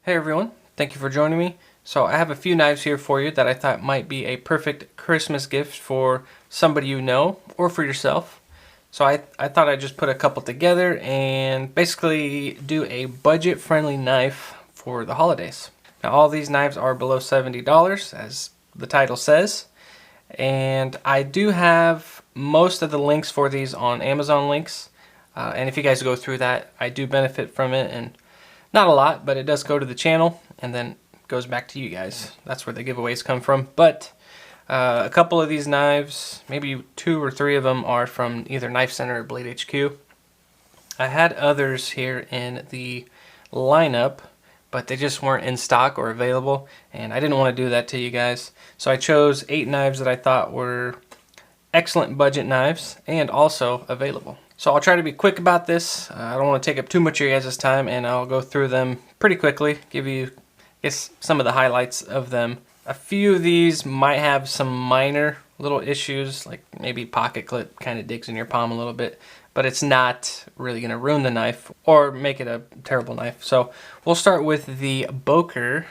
Hey everyone, thank you for joining me. So I have a few knives here for you that I thought might be a perfect Christmas gift for somebody you know or for yourself. So I thought I'd just put a couple together and basically do a budget-friendly knife for the holidays. Now all these knives are below $70 as the title says. And I do have most of the links for these on Amazon links. And if you guys go through that, I do benefit from it, and not a lot, but it does go to the channel and then goes back to you guys. That's where the giveaways come from. But a couple of these knives, maybe 2 or 3 of them, are from either Knife Center or Blade HQ. I had others here in the lineup, but they just weren't in stock or available, and I didn't want to do that to you guys. So I chose 8 knives that I thought were excellent budget knives and also available. So I'll try to be quick about this. I don't want to take up too much of your guys' time, and I'll go through them pretty quickly, give you, I guess, some of the highlights of them. A few of these might have some minor little issues, like maybe pocket clip kind of digs in your palm a little bit, but it's not really going to ruin the knife or make it a terrible knife. So we'll start with the Boker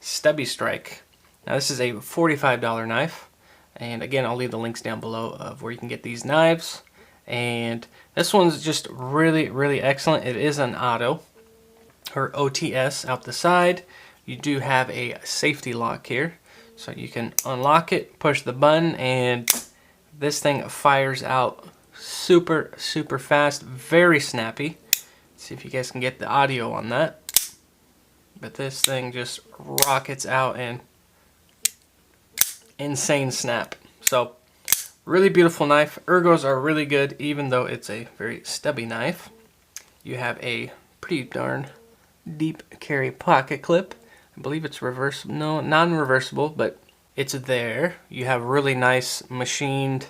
STUBBY Strike. Now this is a $45 knife, and again I'll leave the links down below of where you can get these knives. And this one's just really excellent. It is an auto, or OTS, out the side. You do have a safety lock here, so you can unlock it, push the button, and this thing fires out super fast, very snappy. Let's see if you guys can get the audio on that. But this thing just rockets out and insane snap. So really beautiful knife. Ergos are really good, even though it's a very stubby knife. You have a pretty darn deep carry pocket clip. I believe it's reversible, no, non-reversible, but it's there. You have really nice machined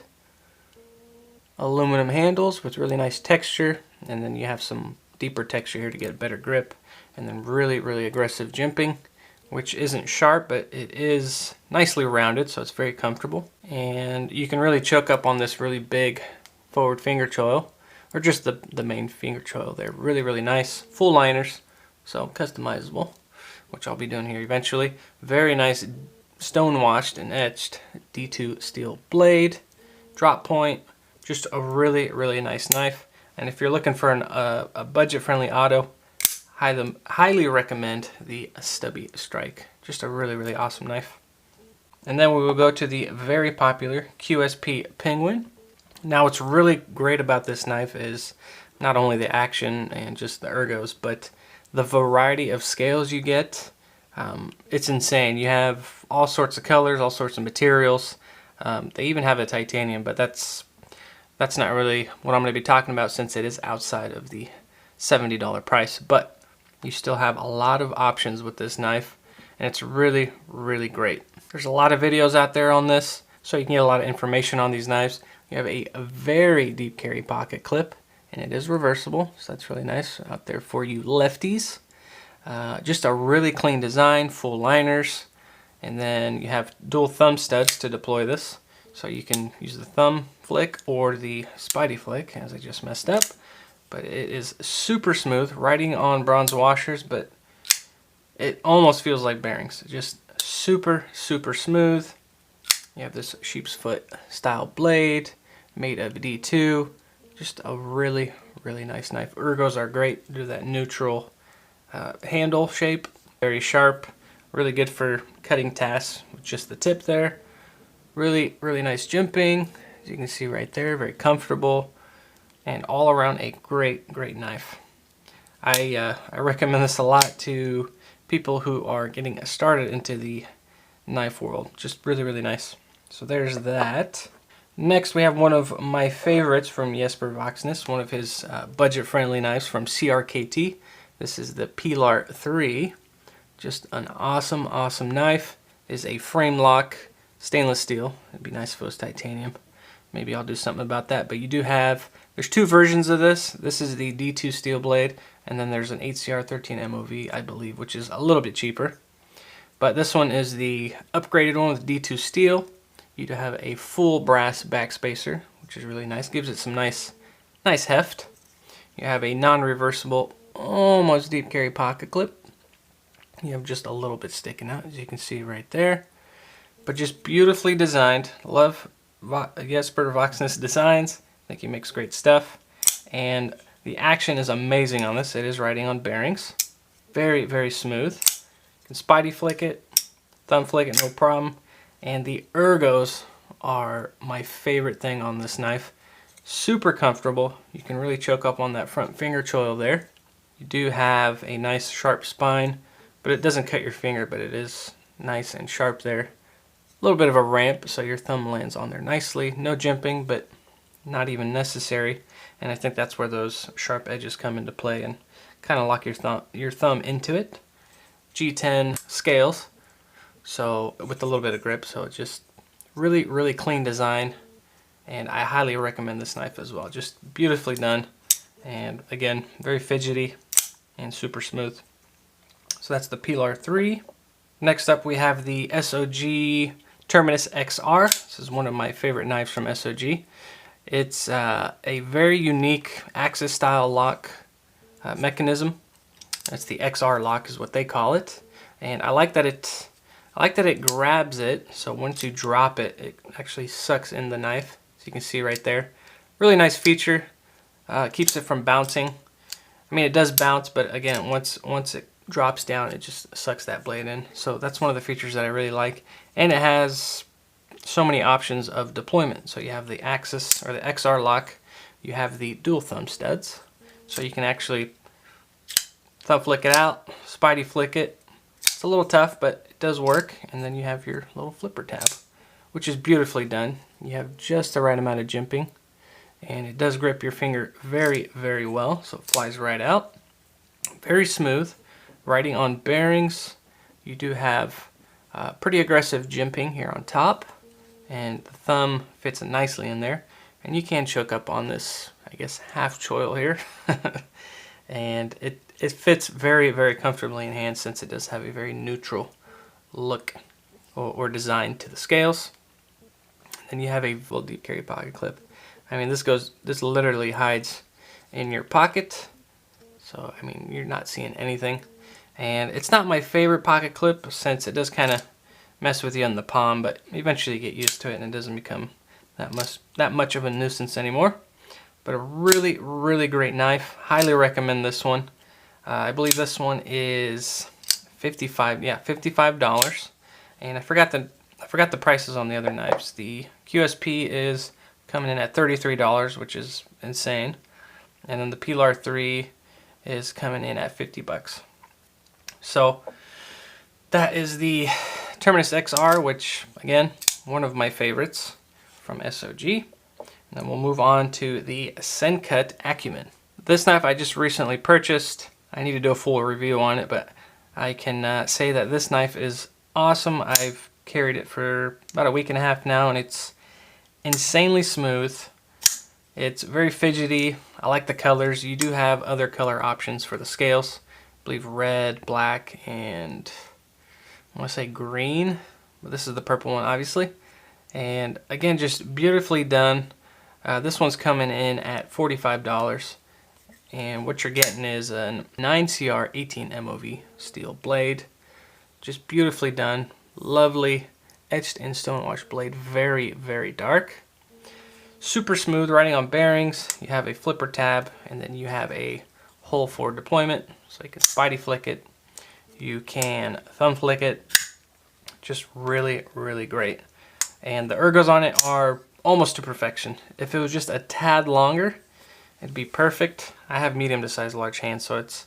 aluminum handles with really nice texture, and then you have some deeper texture here to get a better grip, and then really aggressive jimping, which isn't sharp, but it is nicely rounded, so it's very comfortable. And you can really choke up on this really big forward finger choil, or just the main finger choil there. Really nice. Full liners, so customizable, which I'll be doing here eventually. Very nice stone washed and etched D2 steel blade, drop point, just a really nice knife. And if you're looking for a budget-friendly auto, highly recommend the Stubby Strike. Just a really awesome knife. And then we will go to the very popular QSP Penguin. Now what's really great about this knife is not only the action and just the ergos, but the variety of scales you get. It's insane. You have all sorts of colors, all sorts of materials. They even have a titanium, but that's not really what I'm going to be talking about, since it is outside of the $70 price. But you still have a lot of options with this knife, and it's really great. There's a lot of videos out there on this, so you can get a lot of information on these knives. You have a very deep carry pocket clip, and it is reversible, so that's really nice out there for you lefties. Just a really clean design, full liners, and then you have dual thumb studs to deploy this, so you can use the thumb flick or the spidey flick, as I just messed up. But it is super smooth, riding on bronze washers, but it almost feels like bearings. Just super smooth. You have this sheep's foot style blade made of D2. Just a really nice knife. Ergos are great. Do that neutral handle shape. Very sharp. Really good for cutting tasks with just the tip there. Really nice jimping. As you can see right there, very comfortable. And all around a great knife. I recommend this a lot to people who are getting started into the knife world. Just really nice. So there's that. Next we have one of my favorites from Jesper Voxness, one of his budget-friendly knives from CRKT. This is the Pilar 3. Just an awesome knife. It is a frame lock stainless steel. It'd be nice if it was titanium. Maybe I'll do something about that. But you do have, there's 2 versions of this. This is the D2 steel blade, and then there's an HCR 13 MOV, I believe, which is a little bit cheaper. But this one is the upgraded one with D2 steel. You do have a full brass backspacer, which is really nice. Gives it some nice heft. You have a non-reversible, almost deep carry pocket clip. You have just a little bit sticking out, as you can see right there. But just beautifully designed. Love Jesper Voxness Designs. I think he makes great stuff. And the action is amazing on this. It is riding on bearings. Very, very smooth. You can spidey flick it, thumb flick it, no problem. And the ergos are my favorite thing on this knife. Super comfortable. You can really choke up on that front finger choil there. You do have a nice sharp spine, but it doesn't cut your finger, but it is nice and sharp there. A little bit of a ramp, so your thumb lands on there nicely. No jimping, but not even necessary. And I think that's where those sharp edges come into play and kind of lock your thumb into it. G10 scales, so with a little bit of grip, so it's just really, really clean design. And I highly recommend this knife as well. Just beautifully done. And again, very fidgety and super smooth. So that's the Pilar 3. Next up we have the SOG Terminus XR. This is one of my favorite knives from SOG. It's a very unique axis style lock mechanism. That's the XR lock is what they call it. And I like that it grabs it, so once you drop it, it actually sucks in the knife. So you can see right there. Really nice feature. Keeps it from bouncing. I mean, it does bounce, but again, once it drops down, it just sucks that blade in. So that's one of the features that I really like. And it has so many options of deployment. So you have the axis or the XR lock. You have the dual thumb studs. So you can actually thumb flick it out, spidey flick it. It's a little tough, but it does work. And then you have your little flipper tab, which is beautifully done. You have just the right amount of jimping, and it does grip your finger very, very well, so it flies right out. Very smooth. Riding on bearings, you do have pretty aggressive jimping here on top, and the thumb fits nicely in there. And you can choke up on this, I guess, half choil here. And it fits very, very comfortably in hand, since it does have a very neutral look or design to the scales. Then you have a full deep carry pocket clip. I mean, this literally hides in your pocket. So, I mean, you're not seeing anything. And it's not my favorite pocket clip, since it does kind of mess with you on the palm, but eventually you get used to it and it doesn't become that much of a nuisance anymore. But a really, really great knife. Highly recommend this one. I believe this one is $55. And I forgot the prices on the other knives. The QSP is coming in at $33, which is insane. And then the Pilar 3 is coming in at 50 bucks. So that is the Terminus XR, which again, one of my favorites from SOG. And then we'll move on to the Sencut Acumen. This knife I just recently purchased. I need to do a full review on it, but I can say that this knife is awesome. I've carried it for about a week and a half now, and it's insanely smooth. It's very fidgety. I like the colors. You do have other color options for the scales. I believe red, black, and I want to say green, but this is the purple one, obviously. And again, just beautifully done. This one's coming in at $45, and what you're getting is a 9CR 18 MOV steel blade. Just beautifully done. Lovely etched in stonewash blade. Very, very dark. Super smooth riding on bearings. You have a flipper tab, and then you have a hole for deployment, so you can spidey flick it. You can thumb flick it. Just really, really great. And the ergos on it are almost to perfection. If it was just a tad longer, it'd be perfect. I have medium to size large hands, so it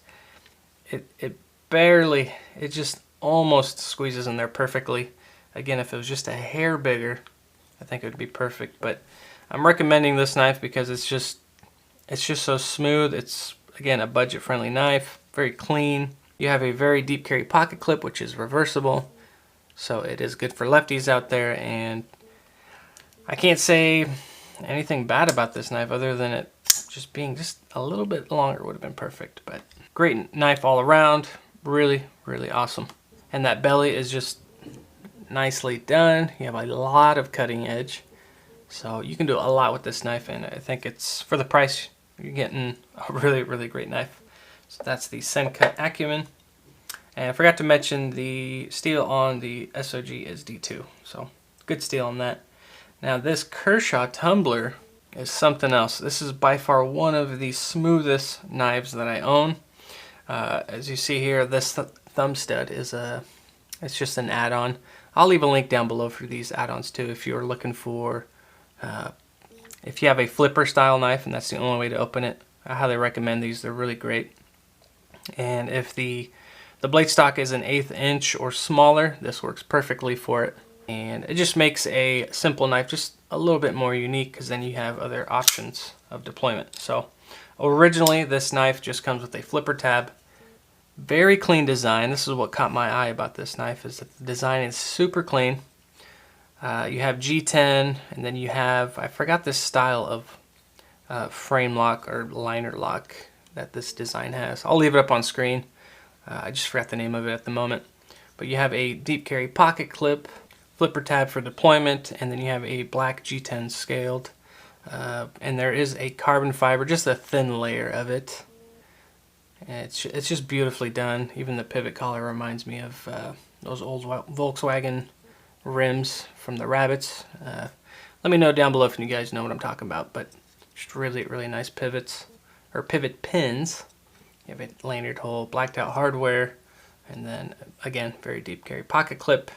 just almost squeezes in there perfectly. Again, if it was just a hair bigger, I think it would be perfect. But I'm recommending this knife because it's just so smooth. It's, again, a budget-friendly knife, very clean. You have a very deep carry pocket clip, which is reversible, so it is good for lefties out there. And I can't say anything bad about this knife other than it just being just a little bit longer would have been perfect. But great knife all around. Really, really awesome. And that belly is just nicely done. You have a lot of cutting edge, so you can do a lot with this knife, and I think it's, for the price, you're getting a really, really great knife. So that's the Sencut Acumen. And I forgot to mention the steel on the SOG is D2, so good steel on that. Now this Kershaw Tumbler is something else. This is by far one of the smoothest knives that I own. As you see here, this thumb stud is it's just an add-on. I'll leave a link down below for these add-ons too if you're looking for, if you have a flipper style knife and that's the only way to open it. I highly recommend these. They're really great. And if the blade stock is an 1/8 inch or smaller, this works perfectly for it. And it just makes a simple knife just a little bit more unique because then you have other options of deployment. So originally this knife just comes with a flipper tab. Very clean design. This is what caught my eye about this knife, is that the design is super clean. You have G10, and then you have, I forgot this style of frame lock or liner lock that this design has. I'll leave it up on screen. I just forgot the name of it at the moment. But you have a deep carry pocket clip, flipper tab for deployment, and then you have a black G10 scaled. And there is a carbon fiber, just a thin layer of it. And it's just beautifully done. Even the pivot collar reminds me of those old Volkswagen rims from the Rabbits. Let me know down below if you guys know what I'm talking about. But just really, really nice pivots, or pivot pins. You have a lanyard hole, blacked out hardware, and then again, very deep carry pocket clip.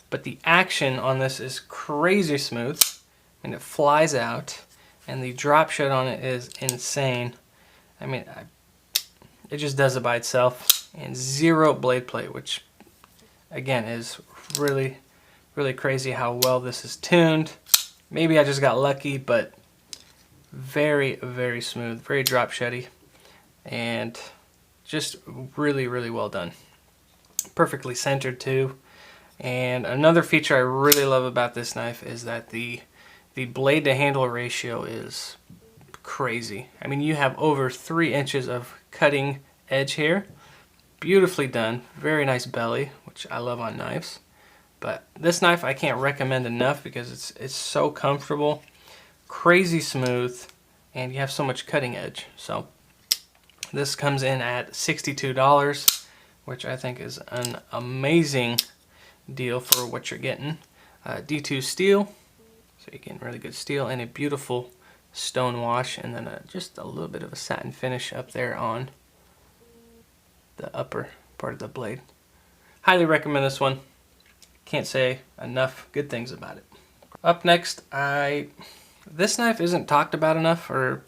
But the action on this is crazy smooth, and it flies out, and the drop shot on it is insane. I mean, it just does it by itself, and zero blade plate, which again is really, really crazy how well this is tuned. Maybe I just got lucky, but very, very smooth, very drop shotty. And just really, really well done. Perfectly centered too. And another feature I really love about this knife is that the blade to handle ratio is crazy. I mean, you have over 3 inches of cutting edge here. Beautifully done. Very nice belly, which I love on knives. But this knife I can't recommend enough because it's so comfortable, crazy smooth, and you have so much cutting edge. So this comes in at $62, which I think is an amazing deal for what you're getting. D2 steel, so you're getting really good steel, and a beautiful stone wash, and then just a little bit of a satin finish up there on the upper part of the blade. Highly recommend this one. Can't say enough good things about it. Up next, this knife isn't talked about enough, or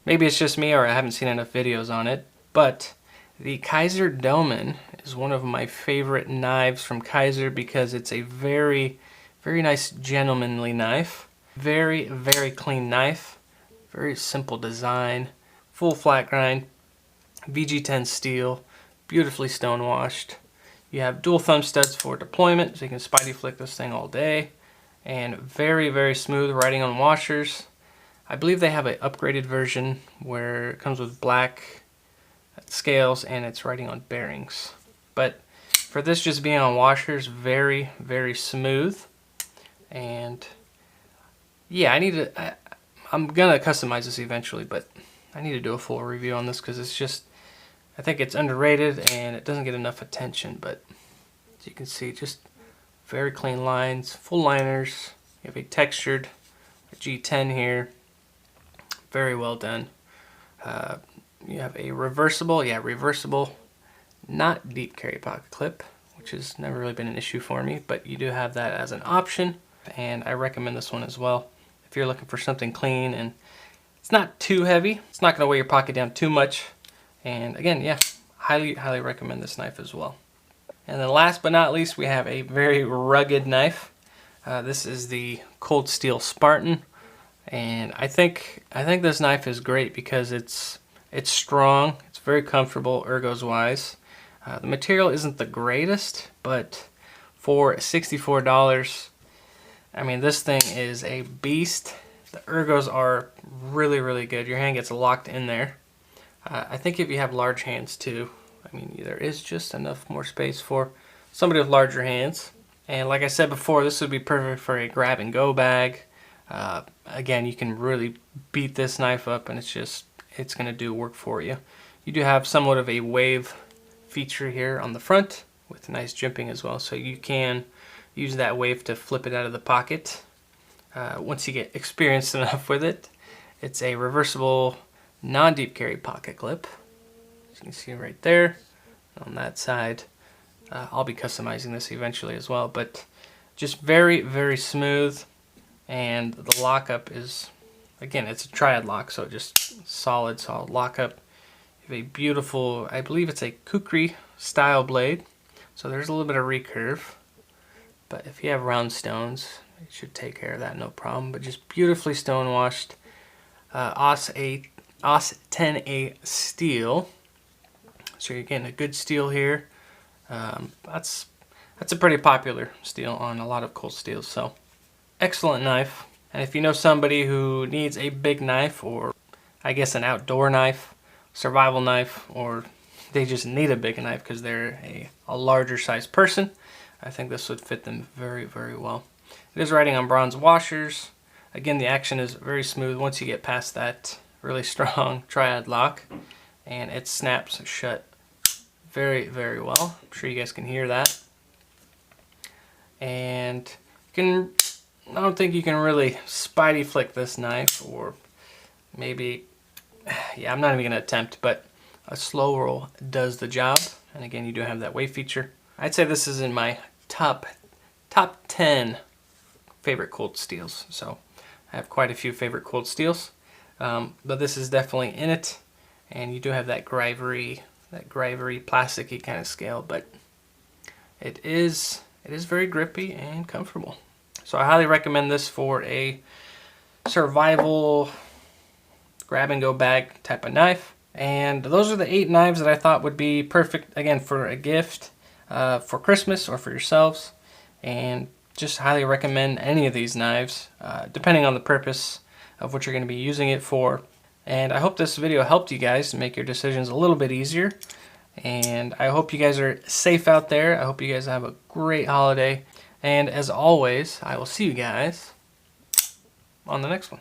maybe it's just me or I haven't seen enough videos on it, but the Kizer Domin is one of my favorite knives from Kizer because it's a very, very nice gentlemanly knife. Very, very clean knife. Very simple design. Full flat grind. VG10 steel. Beautifully stone washed. You have dual thumb studs for deployment, so you can spidey flick this thing all day. And very, very smooth riding on washers. I believe they have an upgraded version where it comes with black scales and it's riding on bearings. But for this just being on washers, very, very smooth. And yeah, I'm gonna customize this eventually, but I need to do a full review on this because it's just, I think it's underrated and it doesn't get enough attention. But as you can see, just very clean lines, full liners. You have a textured G10 here. Very well done. You have a reversible, not deep carry pocket clip, which has never really been an issue for me, but you do have that as an option, and I recommend this one as well. If you're looking for something clean and it's not too heavy, it's not going to weigh your pocket down too much, and again, yeah, highly, highly recommend this knife as well. And then last but not least, we have a very rugged knife. This is the Cold Steel SPARTAN. And I think this knife is great because it's strong, it's very comfortable ergos wise. The material isn't the greatest, but for $64, I mean, this thing is a beast. The ergos are really, really good. Your hand gets locked in there. I think if you have large hands too, I mean, there is just enough more space for somebody with larger hands. And like I said before, this would be perfect for a grab and go bag. Again, you can really beat this knife up and it's going to do work for you. You do have somewhat of a wave feature here on the front with nice jimping as well, so you can use that wave to flip it out of the pocket once you get experienced enough with it. It's a reversible non-deep carry pocket clip, as you can see right there on that side. I'll be customizing this eventually as well, but just very, very smooth, and the lockup is, again, it's a triad lock, so just solid lockup. You have a beautiful, I believe it's a kukri style blade, so there's a little bit of recurve, but if you have round stones, it should take care of that, no problem. But just beautifully stone washed, OS 10A steel, so you're getting a good steel here. That's a pretty popular steel on a lot of Cold Steels, so excellent knife. And if you know somebody who needs a big knife, or I guess an outdoor knife, survival knife, or they just need a big knife because they're a larger size person, I think this would fit them very, very well. It is riding on bronze washers. Again, the action is very smooth once you get past that really strong triad lock, and it snaps shut very, very well. I'm sure you guys can hear that. And I don't think you can really spidey flick this knife, or maybe, yeah, I'm not even gonna attempt, but a slow roll does the job. And again, you do have that wave feature. I'd say this is in my top 10 favorite Cold Steels. So I have quite a few favorite Cold Steels, but this is definitely in it. And you do have that grivery plasticky kind of scale, but it is very grippy and comfortable. So I highly recommend this for a survival grab and go bag type of knife. And those are the 8 knives that I thought would be perfect, again, for a gift for Christmas or for yourselves. And just highly recommend any of these knives, depending on the purpose of what you're going to be using it for. And I hope this video helped you guys to make your decisions a little bit easier. And I hope you guys are safe out there. I hope you guys have a great holiday. And as always, I will see you guys on the next one.